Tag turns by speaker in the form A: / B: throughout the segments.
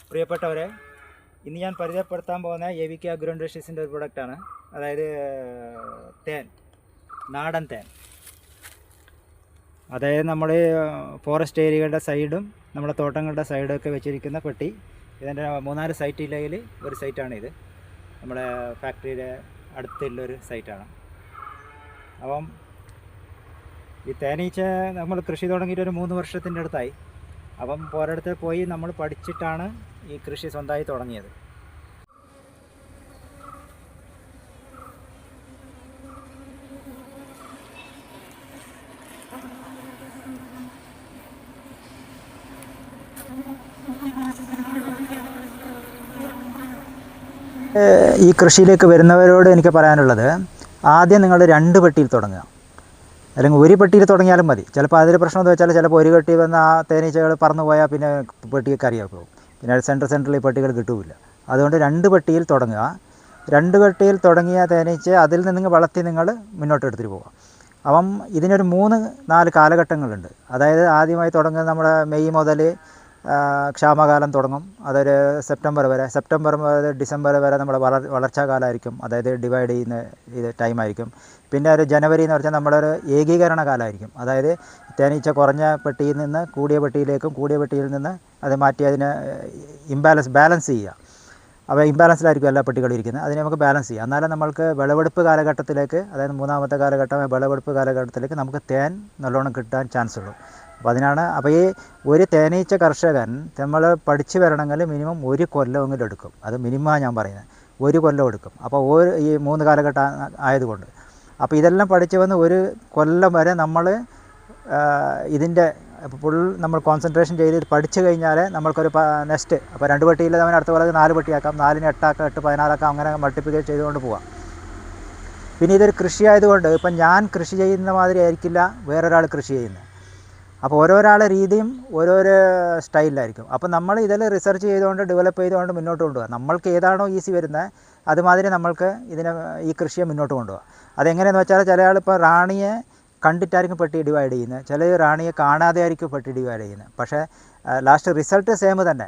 A: പ്രിയപ്പെട്ടവരെ, ഇന്ന് ഞാൻ പരിചയപ്പെടുത്താൻ പോകുന്ന AVK അഗ്രോ ഇൻഡസ്ട്രീസിൻ്റെ ഒരു പ്രൊഡക്റ്റാണ്. അതായത് തേൻ, നാടൻ തേൻ. അതായത് നമ്മൾ ഫോറസ്റ്റ് ഏരിയകളുടെ സൈഡും നമ്മുടെ തോട്ടങ്ങളുടെ സൈഡൊക്കെ വെച്ചിരിക്കുന്ന പെട്ടി. ഇതിൻ്റെ 3-4 സൈറ്റില്ലെങ്കിൽ ഒരു സൈറ്റാണിത്. നമ്മുടെ ഫാക്ടറിയുടെ അടുത്തുള്ളൊരു സൈറ്റാണ്. അപ്പം ഈ തേനീച്ച നമ്മൾ കൃഷി തുടങ്ങിയിട്ട് ഒരു 3 വർഷത്തിൻ്റെ അടുത്തായി. അപ്പം ഒരിടത്ത് പോയി നമ്മൾ പഠിച്ചിട്ടാണ് ഈ കൃഷി സ്വന്തമായി തുടങ്ങിയത്. ഈ കൃഷിയിലേക്ക് വരുന്നവരോട് എനിക്ക് പറയാനുള്ളത്, ആദ്യം നിങ്ങൾ 2 പെട്ടിയിൽ തുടങ്ങുക, അല്ലെങ്കിൽ ഒരു പെട്ടിയിൽ തുടങ്ങിയാലും മതി. ചിലപ്പോൾ അതിൽ പ്രശ്നം എന്ന് വെച്ചാൽ ചിലപ്പോൾ ഒരു പെട്ടി വന്ന് ആ തേനീച്ചകൾ പറന്നു പോയാൽ പിന്നെ പെട്ടിയൊക്കെ അറിയാക്കും, പിന്നെ സെൻറ്ററിൽ ഈ പെട്ടികൾ കിട്ടുമില്ല. അതുകൊണ്ട് 2 പെട്ടിയിൽ തുടങ്ങുക. 2 പെട്ടിയിൽ തുടങ്ങിയ തേനീച്ച അതിൽ നിന്ന് വളർത്തി നിങ്ങൾ മുന്നോട്ട് എടുത്തിട്ട് പോവുക. അപ്പം ഇതിനൊരു 3-4 കാലഘട്ടങ്ങളുണ്ട്. അതായത് ആദ്യമായി തുടങ്ങുന്നത് നമ്മുടെ മെയ് മുതൽ ക്ഷാമകാലം തുടങ്ങും. അതൊരു സെപ്റ്റംബർ മുതൽ ഡിസംബർ വരെ നമ്മുടെ വളർച്ചാ കാലമായിരിക്കും. അതായത് ഡിവൈഡ് ചെയ്യുന്ന ഇത് ടൈമായിരിക്കും. പിന്നെ ഒരു ജനുവരി എന്ന് പറഞ്ഞാൽ നമ്മുടെ ഒരു ഏകീകരണ കാലമായിരിക്കും. അതായത് തേനീച്ച കുറഞ്ഞ പെട്ടിയിൽ നിന്ന് കൂടിയ പെട്ടിയിലേക്കും കൂടിയ പെട്ടിയിൽ നിന്ന് അത് മാറ്റി അതിനെ ബാലൻസ് ചെയ്യുക. അപ്പോൾ ഇംബാലൻസിലായിരിക്കും എല്ലാ പെട്ടികളും ഇരിക്കുന്നത്. അതിനെ നമുക്ക് ബാലൻസ് ചെയ്യാം. എന്നാലും നമ്മൾക്ക് വിളവെടുപ്പ് കാലഘട്ടത്തിലേക്ക്, അതായത് 3ാമത്തെ കാലഘട്ടം വിളവെടുപ്പ് കാലഘട്ടത്തിലേക്ക് നമുക്ക് തേൻ നല്ലോണം കിട്ടാൻ ചാൻസ് ഉള്ളൂ. അപ്പോൾ അതിനാണ്. അപ്പോൾ ഈ ഒരു തേനീച്ച കർഷകൻ നമ്മൾ പഠിച്ചു വരണമെങ്കിൽ മിനിമം 1 കൊല്ലമെങ്കിലും എടുക്കും. അത് മിനിമം ഞാൻ പറയുന്നത് 1 കൊല്ലം എടുക്കും. അപ്പോൾ ഈ 3 കാലഘട്ടം ആയതുകൊണ്ട് അപ്പോൾ ഇതെല്ലാം പഠിച്ച് വന്ന് 1 കൊല്ലം വരെ നമ്മൾ ഇതിൻ്റെ ഫുൾ നമ്മൾ കോൺസെൻട്രേഷൻ ചെയ്ത് പഠിച്ചു കഴിഞ്ഞാൽ നമ്മൾക്കൊരു നെക്സ്റ്റ് അപ്പോൾ 2 പെട്ടിയിൽ അവൻ അടുത്ത പോലെ 4 പെട്ടിയാക്കാം, 4-ന് 8 ആക്കാം, 8-16 ആക്കാം, അങ്ങനെ മൾട്ടിപ്ലിക്കേറ്റ് ചെയ്തുകൊണ്ട് പോവാം. പിന്നെ ഇതൊരു കൃഷി ആയതുകൊണ്ട് ഇപ്പം ഞാൻ കൃഷി ചെയ്യുന്ന മാതിരി ആയിരിക്കില്ല വേറൊരാൾ കൃഷി ചെയ്യുന്നത്. അപ്പോൾ ഓരോരാളുടെ രീതിയും ഓരോരോ സ്റ്റൈലിലായിരിക്കും. അപ്പോൾ നമ്മൾ ഇതിൽ റിസർച്ച് ചെയ്തുകൊണ്ട് ഡെവലപ്പ് ചെയ്തുകൊണ്ട് മുന്നോട്ട് കൊണ്ടുപോകുക. നമ്മൾക്ക് ഏതാണോ ഈസി വരുന്നത് അതുമാതിരി നമ്മൾക്ക് ഈ കൃഷിയെ മുന്നോട്ട് കൊണ്ടുപോകുക. അതെങ്ങനെയെന്ന് വെച്ചാൽ ചില ആൾ ഇപ്പോൾ റാണിയെ കണ്ടിട്ടായിരിക്കും പെട്ടി ഡിവൈഡ് ചെയ്യുന്നത്, ചില റാണിയെ കാണാതെ ആയിരിക്കും പെട്ടി ഡിവൈഡ് ചെയ്യുന്നത്. പക്ഷേ ലാസ്റ്റ് റിസൾട്ട് സെയിം തന്നെ.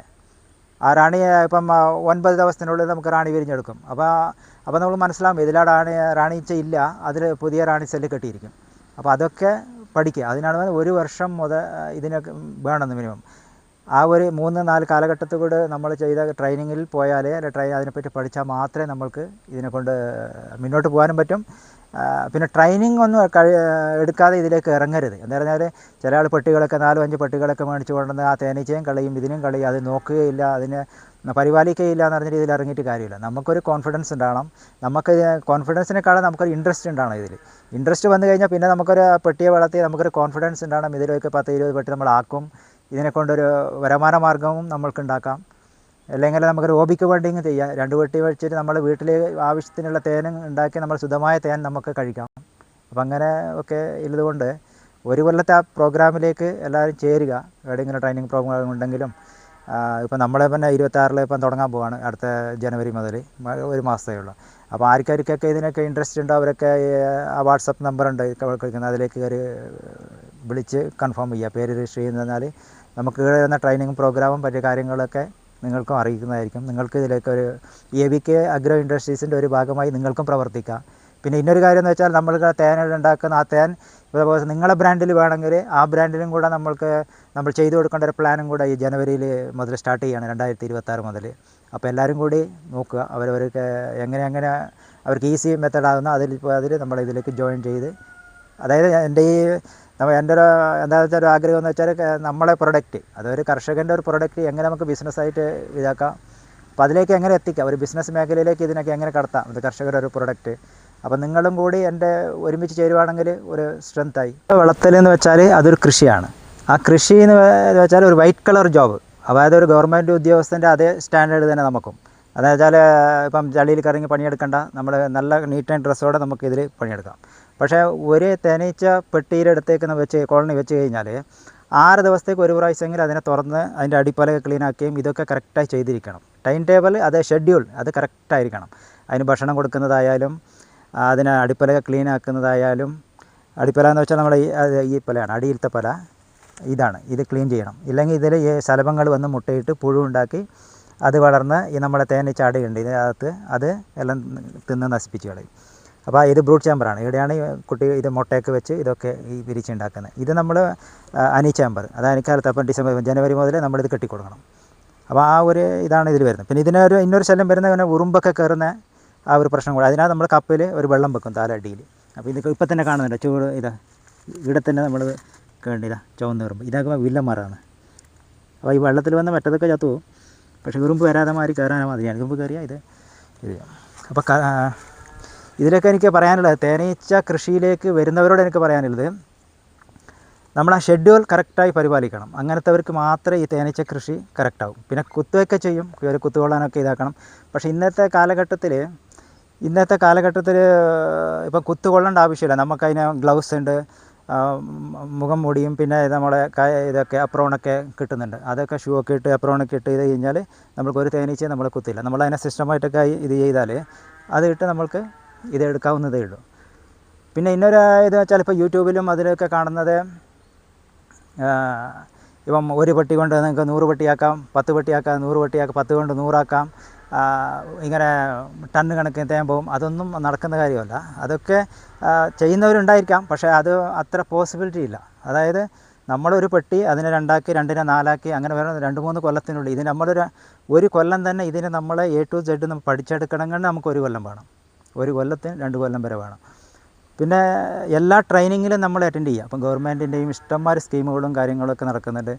A: ആ റാണിയെ ഇപ്പം 9 ദിവസത്തിനുള്ളിൽ നമുക്ക് റാണി വിരിഞ്ഞെടുക്കും. അപ്പോൾ നമ്മൾ മനസ്സിലാകും ഇതിലാണ് റാണീച്ച ഇല്ല, അതിൽ പുതിയ റാണി സെല്ല് കെട്ടിയിരിക്കും. അപ്പോൾ അതൊക്കെ പഠിക്കുക. അതിനാണ് 1 വർഷം മുതൽ ഇതിനൊക്കെ വേണമെന്ന് മിനിമം. ആ ഒരു 3-4 കാലഘട്ടത്തിൽ കൂടെ നമ്മൾ ചെയ്ത ട്രെയിനിങ്ങിൽ പോയാലേ അതിനെപ്പറ്റി പഠിച്ചാൽ മാത്രമേ നമ്മൾക്ക് ഇതിനെക്കൊണ്ട് മുന്നോട്ട് പോകാനും പറ്റും. പിന്നെ ട്രെയിനിങ് ഒന്നും എടുക്കാതെ ഇതിലേക്ക് ഇറങ്ങരുത്. എന്താ പറഞ്ഞാൽ ചില ആൾ പെട്ടികളൊക്കെ 4-5 പെട്ടികളൊക്കെ മേടിച്ച് കൊണ്ടുവന്ന് ആ തേനീച്ചയും കളയും ഇതിനും കളയും, അത് നോക്കുകയില്ല, അതിനെ പരിപാലിക്കുകയില്ല എന്ന് പറഞ്ഞിട്ട് ഇതിൽ ഇറങ്ങിയിട്ട് കാര്യമില്ല. നമുക്കൊരു കോൺഫിഡൻസ് ഉണ്ടാകണം. നമുക്ക് കോൺഫിഡൻസിനേക്കാളും നമുക്കൊരു ഇൻട്രസ്റ്റ് ഉണ്ടാകണം. ഇതിൽ ഇൻട്രസ്റ്റ് വന്നു കഴിഞ്ഞാൽ പിന്നെ നമുക്കൊരു പെട്ടിയെ വളർത്തി നമുക്കൊരു കോൺഫിഡൻസ് ഉണ്ടാകണം. ഇതിലേക്ക് 10-20 പെട്ടി നമ്മളാക്കും. ഇതിനെക്കൊണ്ടൊരു വരുമാന മാർഗ്ഗവും നമ്മൾക്കുണ്ടാക്കാം. അല്ലെങ്കിൽ നമുക്കൊരു ഹോബിക്ക് വേണ്ടി ചെയ്യാം. 2 പെട്ടി വെച്ചിട്ട് നമ്മൾ വീട്ടിൽ ആവശ്യത്തിനുള്ള തേൻ ഉണ്ടാക്കി നമ്മൾ ശുദ്ധമായ തേൻ നമുക്ക് കഴിക്കാം. അപ്പം അങ്ങനെ ഒക്കെ ഉള്ളതുകൊണ്ട് 1 കൊല്ലത്തെ ആ പ്രോഗ്രാമിലേക്ക് എല്ലാവരും ചേരുക. എവിടെയെങ്കിലും ട്രെയിനിങ് പ്രോഗ്രാം ഉണ്ടെങ്കിലും ഇപ്പം നമ്മളെ പിന്നെ 26-ൽ ഇപ്പം തുടങ്ങാൻ പോവാണ്. അടുത്ത ജനുവരി മുതൽ 1 മാസമേ ഉള്ളൂ. അപ്പോൾ ആർക്കൊക്കെ ഇതിനൊക്കെ ഇൻട്രസ്റ്റ് ഉണ്ടോ അവരൊക്കെ ആ വാട്സപ്പ് നമ്പറുണ്ട് കളിക്കുന്നത്, അതിലേക്ക് കയറി വിളിച്ച് കൺഫേം ചെയ്യുക. പേര് രജിസ്റ്റർ ചെയ്യുന്നതിനാൽ നമുക്ക് വരുന്ന ട്രെയിനിങ് പ്രോഗ്രാമും മറ്റു കാര്യങ്ങളൊക്കെ നിങ്ങൾക്കും അറിയിക്കുന്നതായിരിക്കും. നിങ്ങൾക്ക് ഇതിലേക്ക് ഒരു AVK അഗ്രോ ഇൻഡസ്ട്രീസിൻ്റെ ഒരു ഭാഗമായി നിങ്ങൾക്കും പ്രവർത്തിക്കാം. പിന്നെ ഇന്നൊരു കാര്യം എന്ന് വെച്ചാൽ നമ്മൾ തേൻ ഉണ്ടാക്കുന്ന ആ തേൻ ഇതുപോലെ നിങ്ങളെ ബ്രാൻഡിൽ വേണമെങ്കിൽ ആ ബ്രാൻഡിലും കൂടെ നമ്മൾ ചെയ്തു കൊടുക്കേണ്ട ഒരു പ്ലാനും കൂടെ ഈ ജനുവരിയിൽ മുതൽ സ്റ്റാർട്ട് ചെയ്യുകയാണ്, 2026 മുതൽ. അപ്പോൾ എല്ലാവരും കൂടി നോക്കുക അവരവർക്ക് എങ്ങനെ അവർക്ക് ഈസി മെത്തേഡാകുന്ന അതിൽ നമ്മൾ ഇതിലേക്ക് ജോയിൻ ചെയ്ത്, അതായത് എൻ്റെ ഒരു എന്താ വെച്ചാൽ ഒരു ആഗ്രഹം എന്ന് വെച്ചാൽ നമ്മളെ പ്രൊഡക്റ്റ്, അതൊരു കർഷകൻ്റെ ഒരു പ്രൊഡക്റ്റ് എങ്ങനെ നമുക്ക് ബിസിനസ്സായിട്ട് ഇതാക്കാം, അപ്പോൾ അതിലേക്ക് എങ്ങനെ എത്തിക്കാം, ഒരു ബിസിനസ് മേഖലയിലേക്ക് ഇതിനൊക്കെ എങ്ങനെ കടത്താം, ഇത് കർഷകരുടെ ഒരു പ്രൊഡക്റ്റ്. അപ്പോൾ നിങ്ങളും കൂടി എൻ്റെ ഒരുമിച്ച് ചേരുവാണെങ്കിൽ ഒരു സ്ട്രെങ്ത്തായി. വളർത്തലെന്ന് വെച്ചാൽ അതൊരു കൃഷിയാണ്. ആ കൃഷി എന്ന് വെച്ചാൽ ഒരു വൈറ്റ് കളർ ജോബ്, അതായത് ഒരു ഗവൺമെൻറ് ഉദ്യോഗസ്ഥൻ്റെ അതേ സ്റ്റാൻഡേർഡ് തന്നെ നമുക്കും. അതെന്ന് വെച്ചാൽ ഇപ്പം ചളിയിൽ കറങ്ങി പണിയെടുക്കേണ്ട, നമ്മൾ നല്ല നീറ്റ് ആൻഡ് ഡ്രസ്സോടെ നമുക്കിതിൽ പണിയെടുക്കാം. പക്ഷേ ഒരു തേനീച്ച പെട്ടിയിലെടുത്തേക്ക് കോളനി വെച്ച് കഴിഞ്ഞാൽ 6 ദിവസത്തേക്ക് ഒരു പ്രാവശ്യമെങ്കിലും അതിനെ തുറന്ന് അതിൻ്റെ അടിപ്പലക ക്ലീനാക്കുകയും ഇതൊക്കെ കറക്റ്റായി ചെയ്തിരിക്കണം. ടൈം ടേബിൾ, അത് ഷെഡ്യൂൾ, അത് കറക്റ്റായിരിക്കണം. അതിന് ഭക്ഷണം കൊടുക്കുന്നതായാലും അതിന് അടിപ്പലക ക്ലീൻ ആക്കുന്നതായാലും, അടിപ്പല എന്ന് വെച്ചാൽ നമ്മുടെ ഈ പലയാണ് അടിയിലത്തെ പല, ഇത് ക്ലീൻ ചെയ്യണം. ഇല്ലെങ്കിൽ ഇതിൽ ശലഭങ്ങൾ വന്ന് മുട്ടയിട്ട് പുഴു ഉണ്ടാക്കി അത് വളർന്ന് ഈ നമ്മുടെ തേനീച്ച അടയുണ്ട് ഇതിനകത്ത് അത് എല്ലാം തിന്ന് നശിപ്പിച്ച് കളയും. അപ്പോൾ ഇത് ബ്രൂട്ട് ചേമ്പറാണ്. ഇവിടെയാണ് കുട്ടി ഇത് മുട്ടയൊക്കെ വെച്ച് ഇതൊക്കെ ഈ വിരിച്ചുണ്ടാക്കുന്നത്. ഇത് നമ്മൾ അനി ചേമ്പർ, അത് അനിക്കാലത്ത് അപ്പം ജനുവരി മുതൽ നമ്മളിത് കെട്ടിക്കൊടുക്കണം. അപ്പോൾ ആ ഒരു ഇതാണ് ഇതിൽ വരുന്നത്. പിന്നെ ഇന്നൊരു ശല്യം വരുന്നത് പിന്നെ ഉറുമ്പൊക്കെ കയറുന്ന ആ ഒരു പ്രശ്നം കൂടെ. അതിനാണ് നമ്മൾ കപ്പിൽ ഒരു വെള്ളം വെക്കും താലടിയിൽ. അപ്പോൾ ഇത് ഇപ്പം തന്നെ കാണുന്നുണ്ട് ചൂട് ഇവിടെ തന്നെ നമ്മൾ കണ്ടില്ല ചുവന്ന ഉറുമ്പ്. ഇതൊക്കെ വില്ലന്മാരാണ്. അപ്പോൾ ഈ വെള്ളത്തിൽ വന്ന് മറ്റതൊക്കെ ചത്തു പോകും. പക്ഷേ ഉറുമ്പ് വരാതെ മാറി കയറാൻ മതി. ഉറുമ്പ് കയറിയാൽ ഇത് അപ്പോൾ ഇതിലൊക്കെ എനിക്ക് പറയാനുള്ളത്, തേനീച്ച കൃഷിയിലേക്ക് വരുന്നവരോട് എനിക്ക് പറയാനുള്ളത്, നമ്മൾ ആ ഷെഡ്യൂൾ കറക്റ്റായി പരിപാലിക്കണം. അങ്ങനത്തെവർക്ക് മാത്രമേ ഈ തേനീച്ച കൃഷി കറക്റ്റാവും. പിന്നെ കുത്തുവൊക്കെ ചെയ്യും, ഒരു കുത്തുകൊള്ളാനൊക്കെ ഇതാക്കണം. പക്ഷേ ഇന്നത്തെ കാലഘട്ടത്തിൽ ഇപ്പം കുത്തുകൊള്ളേണ്ട ആവശ്യമില്ല. നമുക്കതിന് ഗ്ലൗസ് ഉണ്ട്, മുഖം മൂടിയും പിന്നെ നമ്മളെ ഇതൊക്കെ അപ്രോണൊക്കെ കിട്ടുന്നുണ്ട്. അതൊക്കെ ഷൂ ഒക്കെ ഇട്ട് അപ്രോണൊക്കെ ഇട്ട് ഇത് കഴിഞ്ഞാൽ നമ്മൾക്കൊരു തേനീച്ചയും നമ്മളെ കുത്തില്ല. നമ്മളതിനെ സിസ്റ്റമായിട്ടൊക്കെ ഇത് ചെയ്താൽ അത് ഇട്ട് നമ്മൾക്ക് ഇത് എടുക്കാവുന്നതേ ഉള്ളൂ. പിന്നെ ഇന്നൊരു ഇത് വെച്ചാൽ ഇപ്പോൾ യൂട്യൂബിലും അതിലൊക്കെ കാണുന്നത്, ഇപ്പം ഒരു പെട്ടി കൊണ്ട് നിങ്ങൾക്ക് 100 പെട്ടിയാക്കാം, 10 പെട്ടിയാക്കാം, 100 പെട്ടിയാക്കാം, 10 കൊണ്ട് 100 ആക്കാം, ഇങ്ങനെ ടണ്ണ് കണക്കിന് തേൻ പോകും. അതൊന്നും നടക്കുന്ന കാര്യമല്ല. അതൊക്കെ ചെയ്യുന്നവരുണ്ടായിരിക്കാം, പക്ഷേ അത് അത്ര പോസിബിലിറ്റി ഇല്ല. അതായത് നമ്മളൊരു പെട്ടി അതിനെ 2ആക്കി, 2നെ 4ആക്കി, അങ്ങനെ വേണം 2-3 കൊല്ലത്തിനുള്ളിൽ. ഇത് ഒരു കൊല്ലം തന്നെ ഇതിന് നമ്മൾ A to Z നമ്മൾ പഠിച്ചെടുക്കണമെങ്കിൽ നമുക്ക് 1 കൊല്ലം വേണം. 1 കൊല്ലത്തിന് 2 കൊല്ലം വരെ വേണം. പിന്നെ എല്ലാ ട്രെയിനിങ്ങിലും നമ്മൾ അറ്റൻഡ് ചെയ്യുക. അപ്പം ഗവൺമെൻറ്റിൻ്റെയും ഇഷ്ടംമാതിരി സ്കീമുകളും കാര്യങ്ങളൊക്കെ നടക്കുന്നുണ്ട്.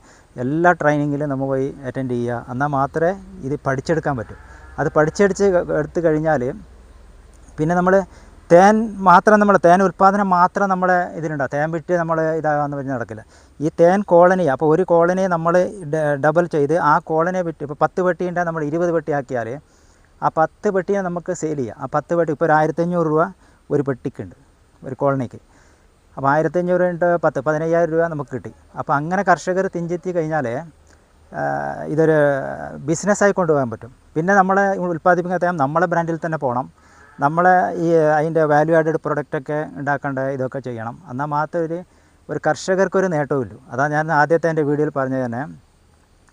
A: എല്ലാ ട്രെയിനിങ്ങിലും നമ്മൾ പോയി അറ്റൻഡ് ചെയ്യുക. എന്നാൽ മാത്രമേ ഇത് പഠിച്ചെടുക്കാൻ പറ്റൂ. അത് എടുത്തു കഴിഞ്ഞാൽ പിന്നെ നമ്മൾ തേൻ ഉൽപ്പാദനം മാത്രം നമ്മുടെ ഇതിലുണ്ടാകും. തേൻ വിറ്റ് നമ്മൾ ഇതാകാമെന്ന് പറഞ്ഞ് നടക്കില്ല. ഈ തേൻ കോളനി, അപ്പോൾ ഒരു കോളനി നമ്മൾ ഡബിൾ ചെയ്ത് ആ കോളനിയെ വിറ്റ്, ഇപ്പോൾ 10 പെട്ടിയുണ്ട്, നമ്മൾ 20 പെട്ടി ആക്കിയാൽ ആ 10 പെട്ടിയെ നമുക്ക് സെയിൽ ചെയ്യാം. ആ 10 പെട്ടി ഇപ്പോൾ ഒരു 1500 രൂപ ഒരു പെട്ടിക്കുണ്ട്, ഒരു കോളനിക്ക്. അപ്പോൾ 1500 × 10 15,000 രൂപ നമുക്ക് കിട്ടി. അപ്പോൾ അങ്ങനെ കർഷകർ തിഞ്ചെത്തി കഴിഞ്ഞാൽ ഇതൊരു ബിസിനസ്സായി കൊണ്ടുപോകാൻ പറ്റും. പിന്നെ നമ്മളെ ഉൽപ്പാദിപ്പിക്കുന്ന തേൻ നമ്മളെ ബ്രാൻഡിൽ തന്നെ പോകണം. നമ്മളെ അതിൻ്റെ വാല്യൂ ആഡഡ് പ്രൊഡക്റ്റൊക്കെ ഉണ്ടാക്കേണ്ട ഇതൊക്കെ ചെയ്യണം. എന്നാൽ മാത്രമേ ഒരു കർഷകർക്കൊരു നേട്ടവുമില്ലൂ. അതാണ് ഞാൻ ആദ്യത്തെ എൻ്റെ വീഡിയോയിൽ പറഞ്ഞത് തന്നെ,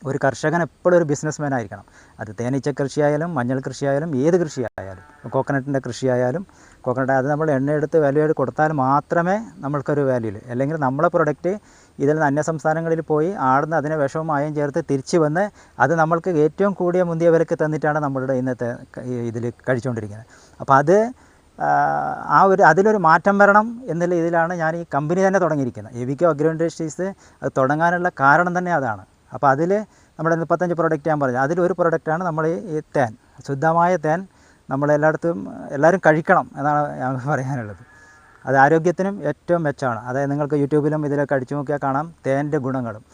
A: ഒരു കർഷകൻ എപ്പോഴും ഒരു ബിസിനസ്മാൻ ആയിരിക്കണം. അത് തേനീച്ച കൃഷിയായാലും മഞ്ഞൾ കൃഷിയായാലും ഏത് കൃഷിയായാലും, കോക്കനട്ടിൻ്റെ കൃഷിയായാലും, കോക്കനട്ട് അത് നമ്മൾ എണ്ണയെടുത്ത് വാല്യൂ ആയിട്ട് കൊടുത്താൽ മാത്രമേ നമ്മൾക്കൊരു വാല്യൂ ഉള്ളൂ. അല്ലെങ്കിൽ നമ്മളെ പ്രൊഡക്റ്റ് ഇതിൽ നിന്ന് അന്യ സംസ്ഥാനങ്ങളിൽ പോയി ആടുന്ന് അതിനെ വിഷവും മായം ചേർത്ത് തിരിച്ച് വന്ന് അത് നമ്മൾക്ക് ഏറ്റവും കൂടിയ മുന്തിയ വിലക്ക് തന്നിട്ടാണ് നമ്മളുടെ ഇന്നത്തെ ഇതിൽ കഴിച്ചുകൊണ്ടിരിക്കുന്നത്. അപ്പോൾ അതിലൊരു മാറ്റം വരണം എന്നുള്ള ഇതിലാണ് ഞാൻ ഈ കമ്പനി തന്നെ തുടങ്ങിയിരിക്കുന്നത്. എവിക്കോ അഗ്രോ ഇൻഡസ്ട്രീസ് അത് തുടങ്ങാനുള്ള കാരണം തന്നെ അതാണ്. അപ്പോൾ അതിൽ നമ്മുടെ 35 പ്രോഡക്റ്റ് ഞാൻ പറഞ്ഞു, അതിലൊരു പ്രോഡക്റ്റാണ് നമ്മൾ ഈ തേൻ, ശുദ്ധമായ തേൻ എല്ലാവരും കഴിക്കണം എന്നാണ് ഞങ്ങൾക്ക് പറയാനുള്ളത്. അത് ആരോഗ്യത്തിനും ഏറ്റവും മെച്ചമാണ്. അതായത് നിങ്ങൾക്ക് യൂട്യൂബിലും ഇതിലൊക്കെ അടിച്ചു നോക്കിയാൽ കാണാം തേൻ്റെ ഗുണങ്ങളും.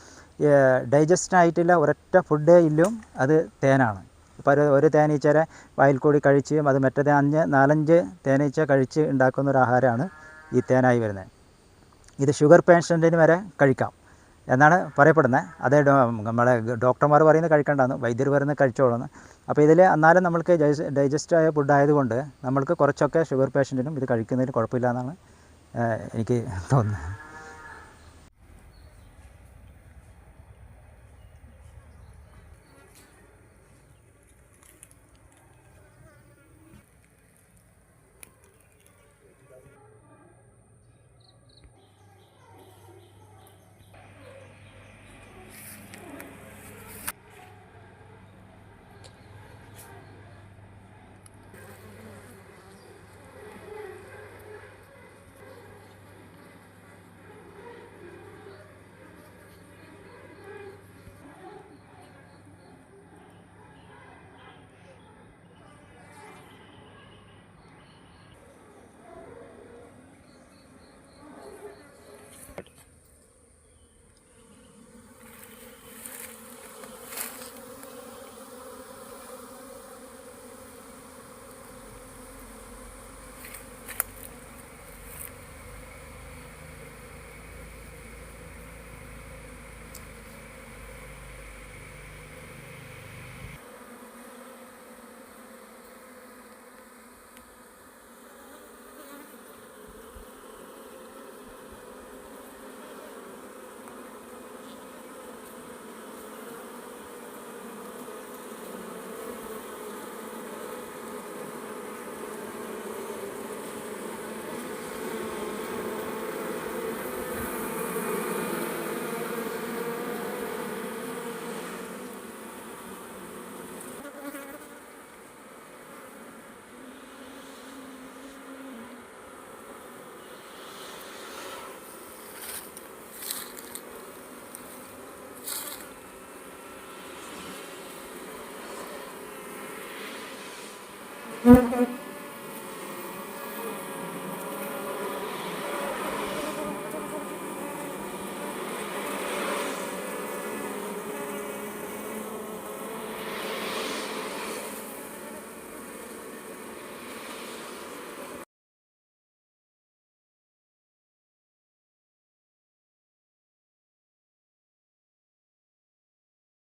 A: ഡൈജസ്റ്റ് ആയിട്ടില്ല ഒരൊറ്റ ഫുഡേ ഇല്ലും അത് തേനാണ്. ഇപ്പോൾ ഒരു തേനീച്ചരെ വായിൽ കൂടി കഴിച്ച് അത് മറ്റേ 4-5 തേനീച്ച കഴിച്ച് ഉണ്ടാക്കുന്ന ഒരു ആഹാരമാണ് ഈ തേനായി വരുന്നത്. ഇത് ഷുഗർ പേഷ്യൻറ്റിന് വരെ കഴിക്കാം എന്നാണ് പറയപ്പെടുന്നത്. അതേ നമ്മളെ ഡോക്ടർമാർ പറയുന്നത് കഴിക്കേണ്ടതെന്ന്, വൈദ്യർ പറയുന്നത് കഴിച്ചോളന്ന്. അപ്പോൾ ഇതിൽ എന്നാലും നമ്മൾക്ക് ഡൈജസ്റ്റ് ആയ ഫുഡ് ആയതുകൊണ്ട് നമ്മൾക്ക് കുറച്ചൊക്കെ ഷുഗർ പേഷ്യൻറ്റിനും ഇത് കഴിക്കുന്നതിന് കുഴപ്പമില്ല എന്നാണ് എനിക്ക് തോന്നുന്നത്.